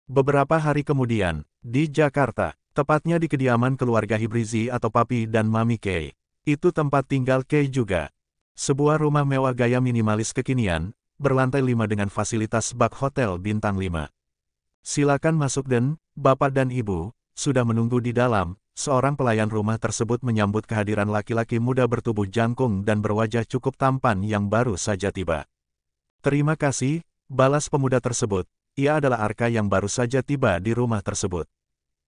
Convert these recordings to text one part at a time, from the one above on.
Beberapa hari kemudian, di Jakarta, tepatnya di kediaman keluarga Hibrizi atau Papi dan Mami Kay. Itu tempat tinggal Kay juga. Sebuah rumah mewah gaya minimalis kekinian, berlantai 5 dengan fasilitas bak hotel bintang 5. Silakan masuk dan, Bapak dan Ibu, sudah menunggu di dalam. Seorang pelayan rumah tersebut menyambut kehadiran laki-laki muda bertubuh jangkung dan berwajah cukup tampan yang baru saja tiba. Terima kasih, balas pemuda tersebut. Ia adalah Arka yang baru saja tiba di rumah tersebut.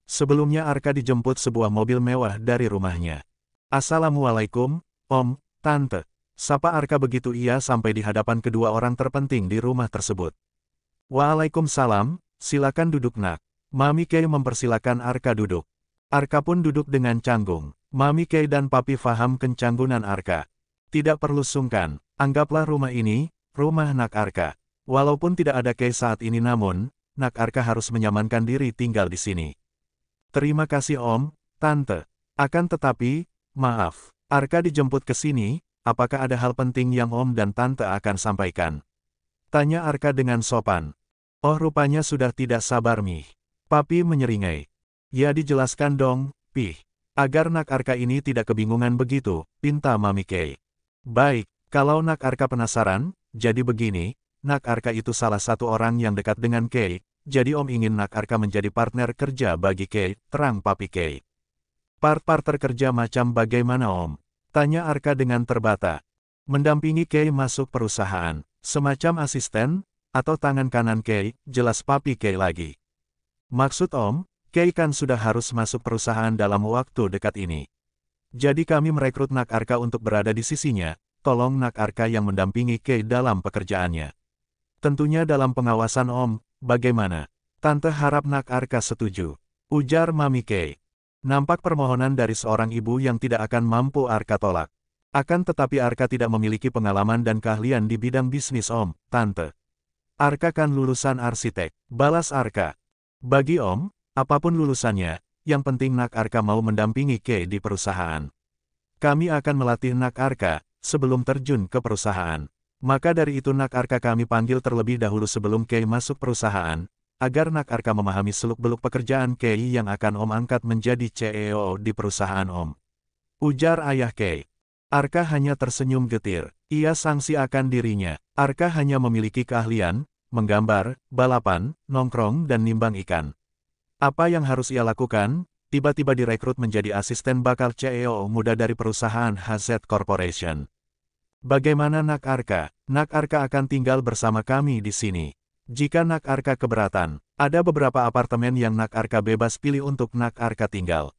Sebelumnya Arka dijemput sebuah mobil mewah dari rumahnya. Assalamualaikum, Om, Tante. Sapa Arka begitu ia sampai di hadapan kedua orang terpenting di rumah tersebut. Waalaikumsalam, silakan duduk nak. Mami Kay mempersilakan Arka duduk. Arka pun duduk dengan canggung. Mami Kay dan Papi faham kencanggungan Arka. Tidak perlu sungkan, anggaplah rumah ini, rumah nak Arka. Walaupun tidak ada Kay saat ini namun, nak Arka harus menyamankan diri tinggal di sini. Terima kasih Om, Tante. Akan tetapi, maaf, Arka dijemput ke sini, apakah ada hal penting yang Om dan Tante akan sampaikan? Tanya Arka dengan sopan. Oh rupanya sudah tidak sabar Mih. Papi menyeringai. Ya dijelaskan dong, Pih. Agar nak Arka ini tidak kebingungan begitu, pinta Mami Kay. Baik, kalau nak Arka penasaran, jadi begini, nak Arka itu salah satu orang yang dekat dengan Kay, jadi Om ingin nak Arka menjadi partner kerja bagi Kay, terang Papi Kay. Partner kerja macam bagaimana Om? Tanya Arka dengan terbata. Mendampingi Kay masuk perusahaan, semacam asisten, atau tangan kanan Kay, jelas Papi Kay lagi. Maksud Om, Kay kan sudah harus masuk perusahaan dalam waktu dekat ini. Jadi kami merekrut nak Arka untuk berada di sisinya, tolong nak Arka yang mendampingi Kay dalam pekerjaannya. Tentunya dalam pengawasan Om, bagaimana? Tante harap nak Arka setuju. Ujar Mami Kay. Nampak permohonan dari seorang ibu yang tidak akan mampu Arka tolak. Akan tetapi Arka tidak memiliki pengalaman dan keahlian di bidang bisnis Om, Tante. Arka kan lulusan arsitek, balas Arka. Bagi Om, apapun lulusannya, yang penting nak Arka mau mendampingi Kay di perusahaan. Kami akan melatih nak Arka, sebelum terjun ke perusahaan. Maka dari itu nak Arka kami panggil terlebih dahulu sebelum Kay masuk perusahaan, agar nak Arka memahami seluk-beluk pekerjaan Kay yang akan Om angkat menjadi CEO di perusahaan Om. Ujar ayah Kay. Arka hanya tersenyum getir. Ia sangsi akan dirinya. Arka hanya memiliki keahlian, menggambar, balapan, nongkrong dan nimbang ikan. Apa yang harus ia lakukan? Tiba-tiba direkrut menjadi asisten bakal CEO muda dari perusahaan HZ Corporation. Bagaimana nak Arka? Nak Arka akan tinggal bersama kami di sini. Jika nak Arka keberatan, ada beberapa apartemen yang nak Arka bebas pilih untuk nak Arka tinggal.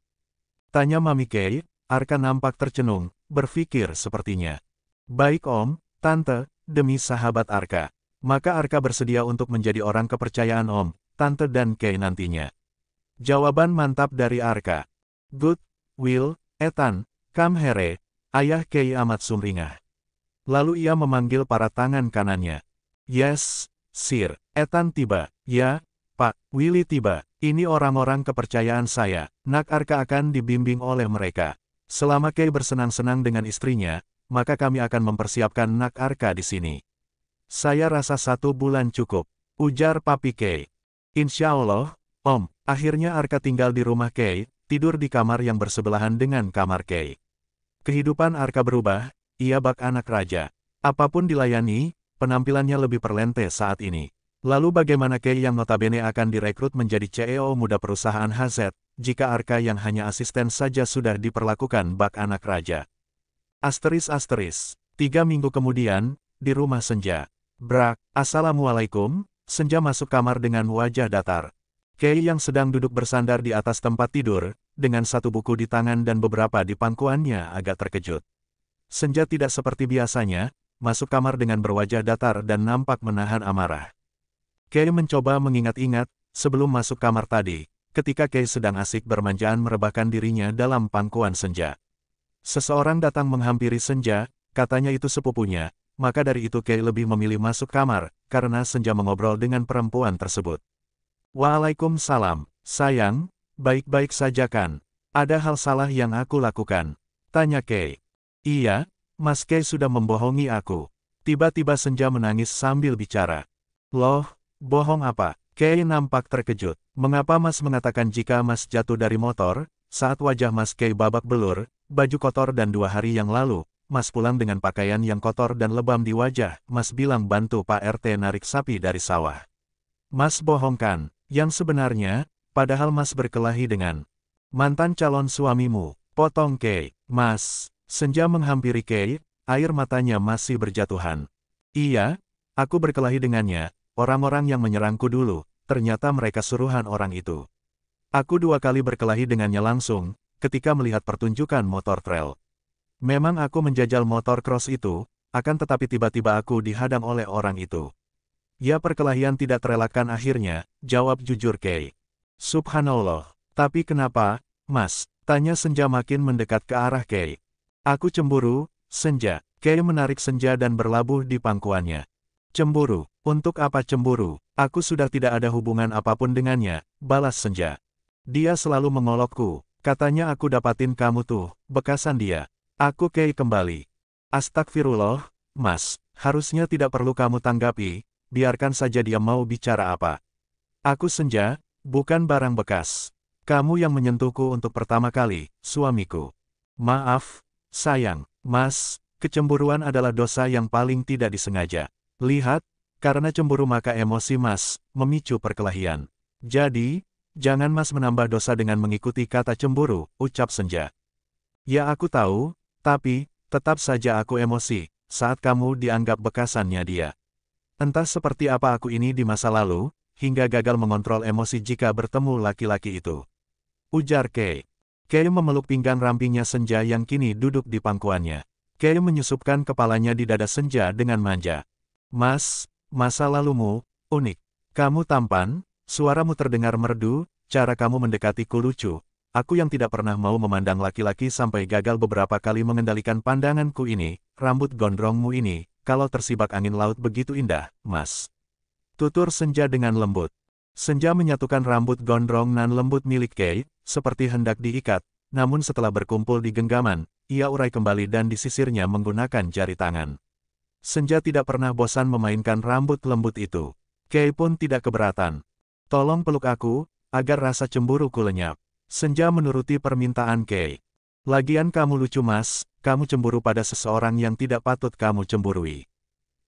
Tanya Mami Kay. Arka nampak tercenung, berpikir sepertinya. Baik Om, Tante, demi sahabat Arka. Maka Arka bersedia untuk menjadi orang kepercayaan Om, Tante dan Kay nantinya. Jawaban mantap dari Arka. Good, Will, Ethan, come here. Ayah Kay amat sumringah. Lalu ia memanggil para tangan kanannya. Yes, Sir. Ethan tiba. Ya, Pak. Willy tiba. Ini orang-orang kepercayaan saya. Nak Arka akan dibimbing oleh mereka. Selama Kay bersenang-senang dengan istrinya, maka kami akan mempersiapkan nak Arka di sini. Saya rasa 1 bulan cukup. Ujar Papi Kay. Insya Allah, Om. Akhirnya Arka tinggal di rumah Kay, tidur di kamar yang bersebelahan dengan kamar Kay. Kehidupan Arka berubah, ia bak anak raja. Apapun dilayani, penampilannya lebih perlente saat ini. Lalu bagaimana Kay yang notabene akan direkrut menjadi CEO muda perusahaan HZ, jika Arka yang hanya asisten saja sudah diperlakukan bak anak raja? Asteris. 3 minggu kemudian, di rumah Senja. Brak, Assalamualaikum. Senja masuk kamar dengan wajah datar. Kay yang sedang duduk bersandar di atas tempat tidur, dengan 1 buku di tangan dan beberapa di pangkuannya agak terkejut. Senja tidak seperti biasanya, masuk kamar dengan berwajah datar dan nampak menahan amarah. Kay mencoba mengingat-ingat, sebelum masuk kamar tadi, ketika Kay sedang asik bermanjaan merebahkan dirinya dalam pangkuan Senja. Seseorang datang menghampiri Senja, katanya itu sepupunya, maka dari itu Kay lebih memilih masuk kamar, karena Senja mengobrol dengan perempuan tersebut. Waalaikumsalam, sayang, baik-baik saja kan? Ada hal salah yang aku lakukan? Tanya Kay. Iya, Mas Kay sudah membohongi aku. Tiba-tiba Senja menangis sambil bicara. Loh, bohong apa? Kei nampak terkejut. Mengapa Mas mengatakan jika Mas jatuh dari motor? Saat wajah Mas Kei babak belur, baju kotor dan 2 hari yang lalu, Mas pulang dengan pakaian yang kotor dan lebam di wajah. Mas bilang bantu Pak RT narik sapi dari sawah. Mas bohongkan. Yang sebenarnya, padahal Mas berkelahi dengan mantan calon suamimu. Potong Kei. Mas. Senja menghampiri Kei, air matanya masih berjatuhan. Iya, aku berkelahi dengannya. Orang-orang yang menyerangku dulu, ternyata mereka suruhan orang itu. Aku 2 kali berkelahi dengannya langsung, ketika melihat pertunjukan motor trail. Memang aku menjajal motor cross itu, akan tetapi tiba-tiba aku dihadang oleh orang itu. Ya perkelahian tidak terelakkan akhirnya, jawab jujur Kei. Subhanallah, tapi kenapa, Mas? Tanya Senja makin mendekat ke arah Kei. Aku cemburu, Senja. Kei menarik Senja dan berlabuh di pangkuannya. Cemburu? Untuk apa cemburu? Aku sudah tidak ada hubungan apapun dengannya, balas Senja. Dia selalu mengolokku, katanya aku dapatin kamu tuh, bekasan dia. Aku Kei kembali. Astagfirullah, Mas, harusnya tidak perlu kamu tanggapi, biarkan saja dia mau bicara apa. Aku Senja, bukan barang bekas. Kamu yang menyentuhku untuk pertama kali, suamiku. Maaf, sayang, Mas, kecemburuan adalah dosa yang paling tidak disengaja. Lihat, karena cemburu maka emosi Mas, memicu perkelahian. Jadi, jangan Mas menambah dosa dengan mengikuti kata cemburu, ucap Senja. Ya aku tahu, tapi, tetap saja aku emosi, saat kamu dianggap bekasannya dia. Entah seperti apa aku ini di masa lalu, hingga gagal mengontrol emosi jika bertemu laki-laki itu. Ujar Kei. Kei memeluk pinggang rampingnya Senja yang kini duduk di pangkuannya. Kei menyusupkan kepalanya di dada Senja dengan manja. Mas, masa lalumu, unik. Kamu tampan, suaramu terdengar merdu, cara kamu mendekatiku lucu. Aku yang tidak pernah mau memandang laki-laki sampai gagal beberapa kali mengendalikan pandanganku ini, rambut gondrongmu ini, kalau tersibak angin laut begitu indah, Mas. Tutur Senja dengan lembut. Senja menyatukan rambut gondrong nan lembut milik Kei, seperti hendak diikat, namun setelah berkumpul di genggaman, ia urai kembali dan disisirnya menggunakan jari tangan. Senja tidak pernah bosan memainkan rambut lembut itu. Kei pun tidak keberatan. Tolong peluk aku, agar rasa cemburuku lenyap. Senja menuruti permintaan Kei. Lagian kamu lucu Mas, kamu cemburu pada seseorang yang tidak patut kamu cemburui.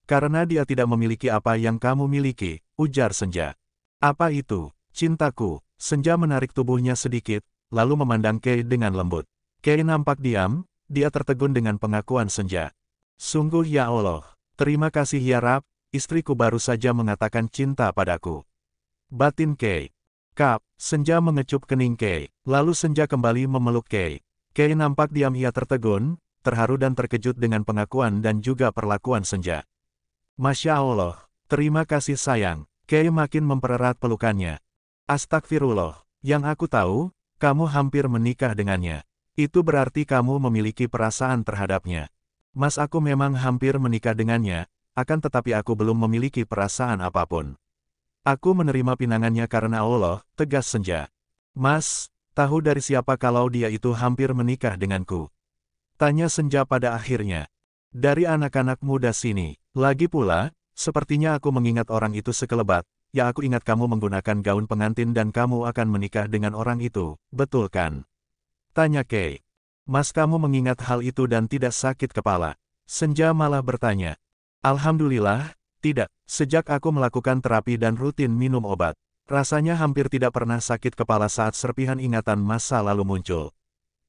Karena dia tidak memiliki apa yang kamu miliki, ujar Senja. Apa itu? Cintaku. Senja menarik tubuhnya sedikit, lalu memandang Kei dengan lembut. Kei nampak diam, dia tertegun dengan pengakuan Senja. Sungguh ya Allah, terima kasih ya Rab, istriku baru saja mengatakan cinta padaku. Batin Kei. Kap, Senja mengecup kening Kei, lalu Senja kembali memeluk Kei. Kei nampak diam ia tertegun, terharu dan terkejut dengan pengakuan dan juga perlakuan Senja. Masya Allah, terima kasih sayang. Kei makin mempererat pelukannya. Astagfirullah, yang aku tahu, kamu hampir menikah dengannya. Itu berarti kamu memiliki perasaan terhadapnya. Mas aku memang hampir menikah dengannya, akan tetapi aku belum memiliki perasaan apapun. Aku menerima pinangannya karena Allah, tegas Senja. Mas, tahu dari siapa kalau dia itu hampir menikah denganku? Tanya Senja pada akhirnya. Dari anak-anak muda sini. Lagi pula, sepertinya aku mengingat orang itu sekelebat, ya aku ingat kamu menggunakan gaun pengantin dan kamu akan menikah dengan orang itu, betul kan? Tanya Kei. Mas kamu mengingat hal itu dan tidak sakit kepala? Senja malah bertanya. Alhamdulillah, tidak. Sejak aku melakukan terapi dan rutin minum obat, rasanya hampir tidak pernah sakit kepala saat serpihan ingatan masa lalu muncul.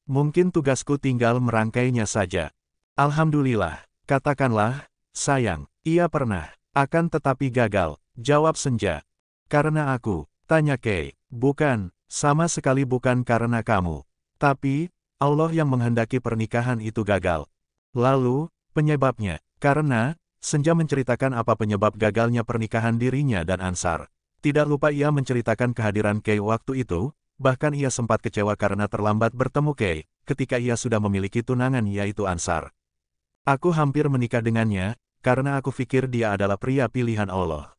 Mungkin tugasku tinggal merangkainya saja. Alhamdulillah, katakanlah, sayang, ia pernah, akan tetapi gagal, jawab Senja. Karena aku, tanya Kei. Bukan, sama sekali bukan karena kamu. Tapi, Allah yang menghendaki pernikahan itu gagal. Lalu, penyebabnya, karena, Senja menceritakan apa penyebab gagalnya pernikahan dirinya dan Ansar. Tidak lupa ia menceritakan kehadiran Kei waktu itu, bahkan ia sempat kecewa karena terlambat bertemu Kei, ketika ia sudah memiliki tunangan yaitu Ansar. Aku hampir menikah dengannya, karena aku pikir dia adalah pria pilihan Allah.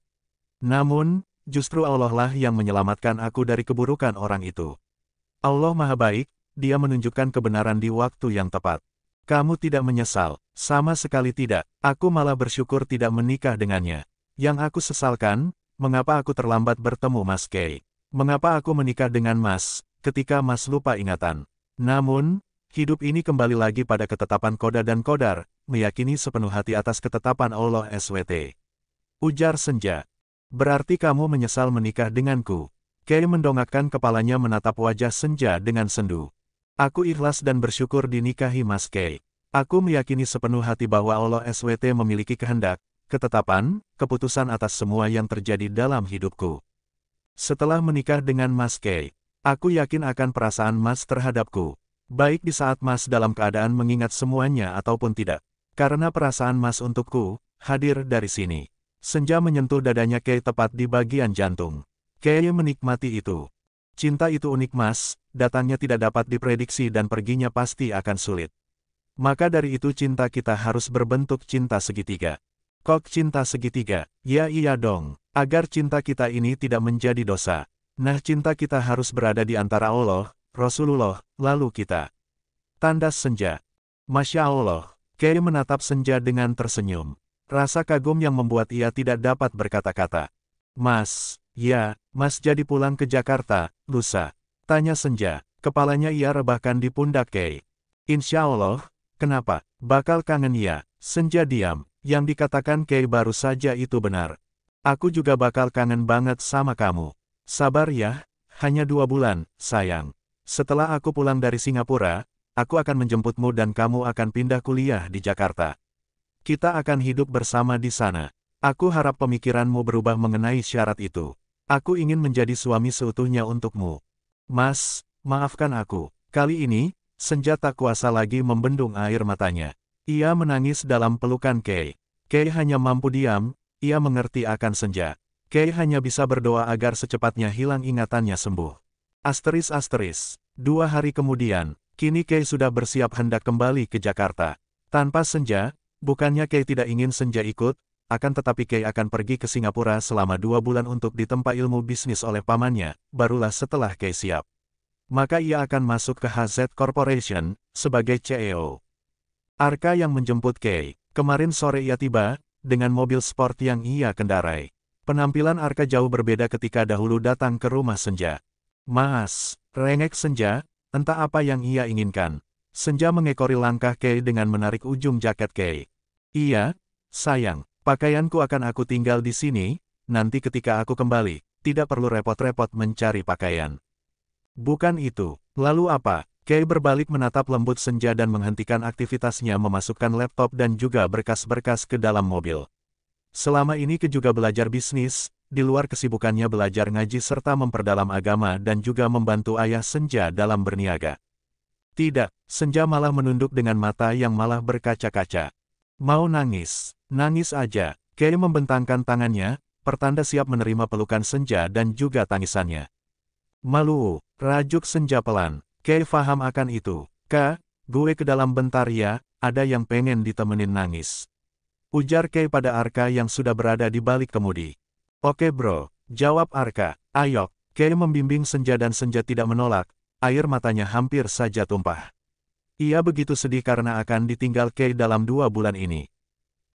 Namun, justru Allah lah yang menyelamatkan aku dari keburukan orang itu. Allah Maha Baik, dia menunjukkan kebenaran di waktu yang tepat. Kamu tidak menyesal, sama sekali tidak, aku malah bersyukur tidak menikah dengannya. Yang aku sesalkan, mengapa aku terlambat bertemu Mas Kei? Mengapa aku menikah dengan Mas, ketika Mas lupa ingatan? Namun, hidup ini kembali lagi pada ketetapan Koda dan Kodar, meyakini sepenuh hati atas ketetapan Allah SWT. Ujar Senja. Berarti kamu menyesal menikah denganku. Kei mendongakkan kepalanya menatap wajah Senja dengan sendu. Aku ikhlas dan bersyukur dinikahi Mas Kei. Aku meyakini sepenuh hati bahwa Allah SWT memiliki kehendak, ketetapan, keputusan atas semua yang terjadi dalam hidupku. Setelah menikah dengan Mas Kei, aku yakin akan perasaan Mas terhadapku. Baik di saat Mas dalam keadaan mengingat semuanya ataupun tidak. Karena perasaan Mas untukku, hadir dari sini. Senja menyentuh dadanya Kei tepat di bagian jantung. Kei menikmati itu. Cinta itu unik Mas, datangnya tidak dapat diprediksi dan perginya pasti akan sulit. Maka dari itu cinta kita harus berbentuk cinta segitiga. Kok cinta segitiga? Ya iya dong, agar cinta kita ini tidak menjadi dosa. Nah cinta kita harus berada di antara Allah, Rasulullah, lalu kita. Tandas Senja. Masya Allah, Kei menatap Senja dengan tersenyum. Rasa kagum yang membuat ia tidak dapat berkata-kata. Mas, ya, Mas jadi pulang ke Jakarta, lusa. Tanya Senja, kepalanya ia rebahkan di pundak Kei. Insya Allah, kenapa? Bakal kangen ya. Senja diam, yang dikatakan Kei baru saja itu benar. Aku juga bakal kangen banget sama kamu. Sabar ya, hanya 2 bulan, sayang. Setelah aku pulang dari Singapura, aku akan menjemputmu dan kamu akan pindah kuliah di Jakarta. Kita akan hidup bersama di sana. Aku harap pemikiranmu berubah mengenai syarat itu. Aku ingin menjadi suami seutuhnya untukmu. Mas, maafkan aku. Kali ini, Senja tak kuasa lagi membendung air matanya. Ia menangis dalam pelukan Kei. Kei hanya mampu diam, ia mengerti akan Senja. Kei hanya bisa berdoa agar secepatnya hilang ingatannya sembuh. Asteris. 2 hari kemudian, kini Kei sudah bersiap hendak kembali ke Jakarta. Tanpa Senja, bukannya Kei tidak ingin Senja ikut, akan tetapi Kei akan pergi ke Singapura selama 2 bulan untuk ditempa ilmu bisnis oleh pamannya, barulah setelah Kei siap. Maka ia akan masuk ke HZ Corporation, sebagai CEO. Arka yang menjemput Kei, kemarin sore ia tiba, dengan mobil sport yang ia kendarai. Penampilan Arka jauh berbeda ketika dahulu datang ke rumah Senja. Mas, rengek Senja, entah apa yang ia inginkan. Senja mengekori langkah Kei dengan menarik ujung jaket Kei. Iya, sayang. Pakaianku akan aku tinggal di sini, nanti ketika aku kembali, tidak perlu repot-repot mencari pakaian. Bukan itu, lalu apa? Kei berbalik menatap lembut Senja dan menghentikan aktivitasnya memasukkan laptop dan juga berkas-berkas ke dalam mobil. Selama ini Kei juga belajar bisnis, di luar kesibukannya belajar ngaji serta memperdalam agama dan juga membantu ayah Senja dalam berniaga. Tidak, Senja malah menunduk dengan mata yang malah berkaca-kaca. Mau nangis. Nangis aja. Kei membentangkan tangannya, pertanda siap menerima pelukan Senja dan juga tangisannya. Malu, rajuk Senja pelan. Kei faham akan itu. Kak, gue ke dalam bentar ya, ada yang pengen ditemenin nangis. Ujar Kei pada Arka yang sudah berada di balik kemudi. Oke bro, jawab Arka. Ayo, Kei membimbing Senja dan Senja tidak menolak, air matanya hampir saja tumpah. Ia begitu sedih karena akan ditinggal Kei dalam 2 bulan ini.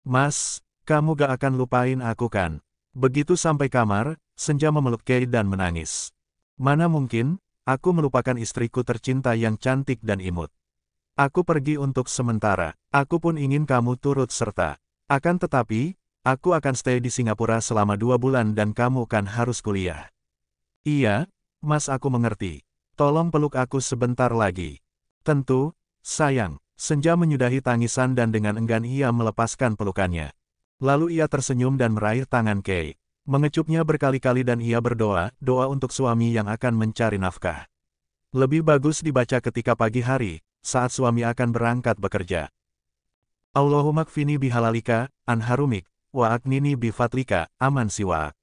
Mas, kamu gak akan lupain aku kan? Begitu sampai kamar, Senja memeluk Kei dan menangis. Mana mungkin, aku melupakan istriku tercinta yang cantik dan imut. Aku pergi untuk sementara, aku pun ingin kamu turut serta. Akan tetapi, aku akan stay di Singapura selama 2 bulan dan kamu kan harus kuliah. Iya, Mas aku mengerti. Tolong peluk aku sebentar lagi. Tentu, sayang. Senja menyudahi tangisan dan dengan enggan ia melepaskan pelukannya. Lalu ia tersenyum dan meraih tangan Kei. Mengecupnya berkali-kali dan ia berdoa, doa untuk suami yang akan mencari nafkah. Lebih bagus dibaca ketika pagi hari, saat suami akan berangkat bekerja. Allahumma kfini bihalalika, an harumik, wa aknini bifadlika, aman siwa.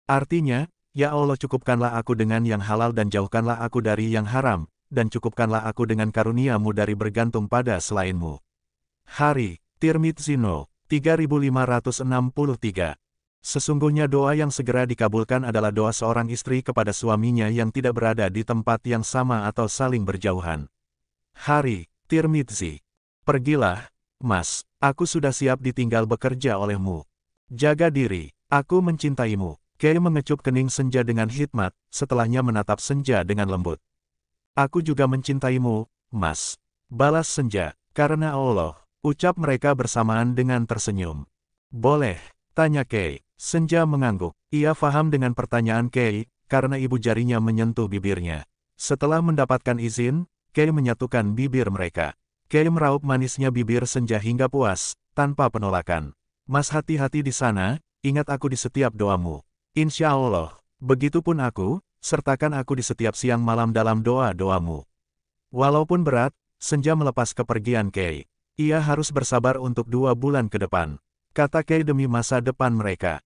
Artinya, ya Allah cukupkanlah aku dengan yang halal dan jauhkanlah aku dari yang haram, dan cukupkanlah aku dengan karunia-Mu dari bergantung pada selain-Mu. Hari, Tirmidzi No. 3563. Sesungguhnya doa yang segera dikabulkan adalah doa seorang istri kepada suaminya yang tidak berada di tempat yang sama atau saling berjauhan. Hari, Tirmidzi. Pergilah, Mas, aku sudah siap ditinggal bekerja olehmu. Jaga diri, aku mencintaimu. Kei mengecup kening Senja dengan hikmat, setelahnya menatap Senja dengan lembut. Aku juga mencintaimu, Mas. Balas Senja, karena Allah, ucap mereka bersamaan dengan tersenyum. Boleh, tanya Kei. Senja mengangguk. Ia faham dengan pertanyaan Kei, karena ibu jarinya menyentuh bibirnya. Setelah mendapatkan izin, Kei menyatukan bibir mereka. Kei meraup manisnya bibir Senja hingga puas, tanpa penolakan. Mas hati-hati di sana, ingat aku di setiap doamu. Insya Allah, begitupun aku, sertakan aku di setiap siang malam dalam doa-doamu. Walaupun berat, Senja melepas kepergian Kei. Ia harus bersabar untuk 2 bulan ke depan, kata Kei demi masa depan mereka.